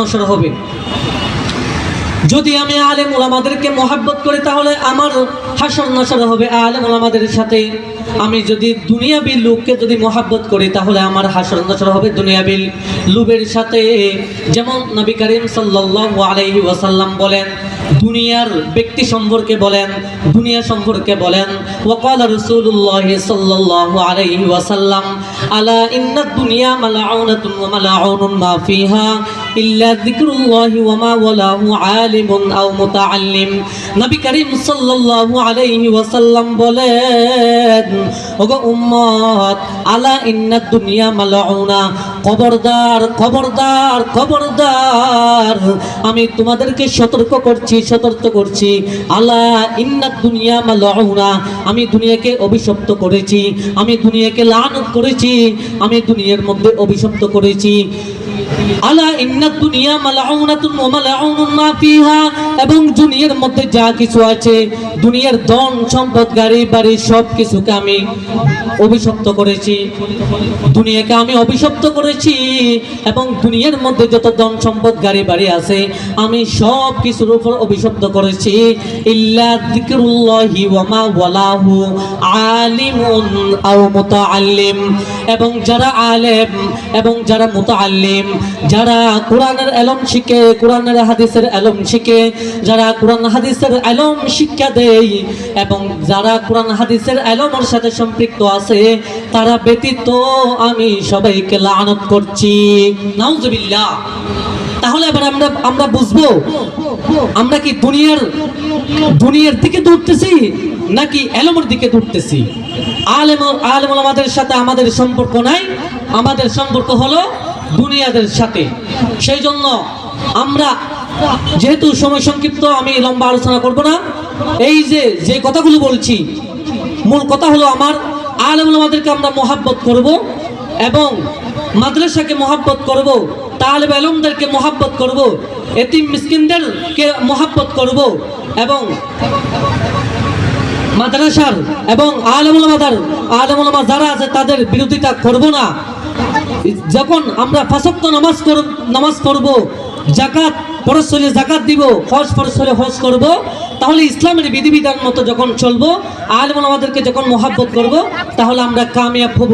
নসর হবে। যদি আমি আলেম ওলামাদেরকে মহাব্বত করি তাহলে আমার হাসর নসর হবে আলেম ওলামাদের সাথে। আমি যদি দুনিয়াবী লোককে যদি মহাব্বত করি তাহলে আমার হাসর নসর হবে দুনিয়াবী লোভের সাথে। যেমন নবী করিম সাল্লাল্লাহু আলাইহি ওয়াসাল্লাম বলেন, দুনিয়ার ব্যক্তি সম্পর্কে বলেন, দুনিয়া সম্পর্কে বলেন, ওয়াকালা রাসূলুল্লাহ সাল্লাল্লাহু আলাইহি ওয়াসাল্লাম, আলা ইন্নাদ দুনিয়া মালউনাতুন ওয়া মালউনুন মা ফিহা ইল্লা যিকরুল্লাহি ওয়া মা ওয়ালাহু আলিমুন আও মুতাআল্লিম। নবী করিম সাল্লাল্লাহু আলাইহি ওয়াসাল্লাম বলেন, ওগো উম্মত, আলা ইন্নাদ দুনিয়া মালউনা, খবরদার খবরদার খবরদার, আমি তোমাদেরকে সতর্ক করছি, আলা ইন্নাদ দুনিয়া মালউনা, আমি দুনিয়াকে অভিশপ্ত করেছি, আমি দুনিয়াকে লানত করেছি, আমি দুনিয়ার মধ্যে অভিশপ্ত করেছি। আলা ইন্নাদ দুনিয়া মালউনাতুন ওয়া মালউনুন মা ফিহা, এবং দুনিয়ার মধ্যে যা কিছু আছে, দুনিয়ার ধন সম্পদ গাড়ি বাড়ি সব কিছুকে আমি অভিশপ্ত করেছি, দুনিয়াকে আমি অভিশপ্ত করেছি, এবং দুনিয়ার মধ্যে যত ধন সম্পদ গাড়ি বাড়ি আছে আমি সব কিছুর উপর অভিশপ্ত করেছি, ইল্লা যিকরুল্লাহি ওয়া মা ওয়ালাহু আলিমুন আও মুতাআল্লিম, এবং যারা আলেম এবং যারা মুতাআল্লিম, যারা কোরআনের ইলম শিখে, কোরআনের হাদিসের ইলম শিখে, যারা কোরআন হাদিসের ইলম শিক্ষা দেয় এবং যারা কোরআন হাদিসের ইলমের সাথে সম্পৃক্ত আছে, তারা ব্যতীত আমি সবাইকে লানত করছি। নাউজুবিল্লাহ। তাহলে এবার আমরা বুঝবো আমরা কি দুনিয়ার দিকে দৌড়তেছি নাকি ইলমের দিকে দৌড়তেছি। আলেম ওলামাদের সাথে আমাদের সম্পর্ক নাই, আমাদের সম্পর্ক হলো দুনিয়াদের সাথে। সেই জন্য আমরা, যেহেতু সময় সংক্ষিপ্ত, আমি লম্বা আলোচনা করব না। এই যে কথাগুলো বলছি, মূল কথা হলো আমার আলেম ওলামাদেরকে আমরা মহাব্বত করব এবং মাদ্রাসাকে মহাব্বত করব, তালেব ইলমদেরকে মহাব্বত করব, এতিম মিসকিনদেরকে মহাব্বত করব, এবং মাদ্রাসার এবং আলেম ওলামা যারা আছে তাদের বিরোধিতা করব না। যখন আমরা ৫ ওয়াক্ত নামাজ করব, যাকাত ফরজ হলে যাকাত দিব, হজ ফরজ হলে হজ করব, তাহলে ইসলামের বিধিবিধান মতো যখন চলবো, আলেম ওলামাদেরকে যখন মহাব্বত করব, তাহলে আমরা কামিয়াব হব।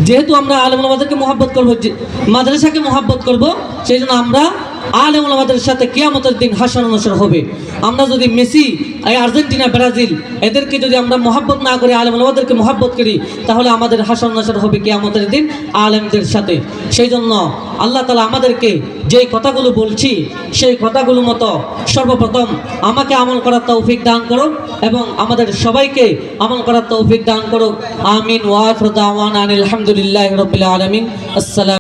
যেহেতু আমরা আলেম ওলামাদেরকে মহাব্বত করব, মাদ্রাসাকে মহাব্বত করব, সেই জন্য আমরা আলেম ওলামাদের সাথে কিয়ামতের দিন হাসর নসর হবে। আমরা যদি মেসি, আর্জেন্টিনা, ব্রাজিল এদেরকে যদি আমরা মহাব্বত না করি, আলেম ওলামাদেরকে মহাব্বত করি, তাহলে আমাদের হাসর নসর হবে কিয়ামতের দিন আলেমদের সাথে। সেই জন্য আল্লাহ তাআলা আমাদেরকে যেই কথাগুলো বলছি সেই কথাগুলো মতো সর্বপ্রথম আমাকে আমল করার তৌফিক দান করুক এবং আমাদের সবাইকে আমল করার তৌফিক দান করুক। আমিন। ওয়া আখিরু দাওয়ানা আলহামদুলিল্লাহি রাব্বিল আলামিন। আসসালাম।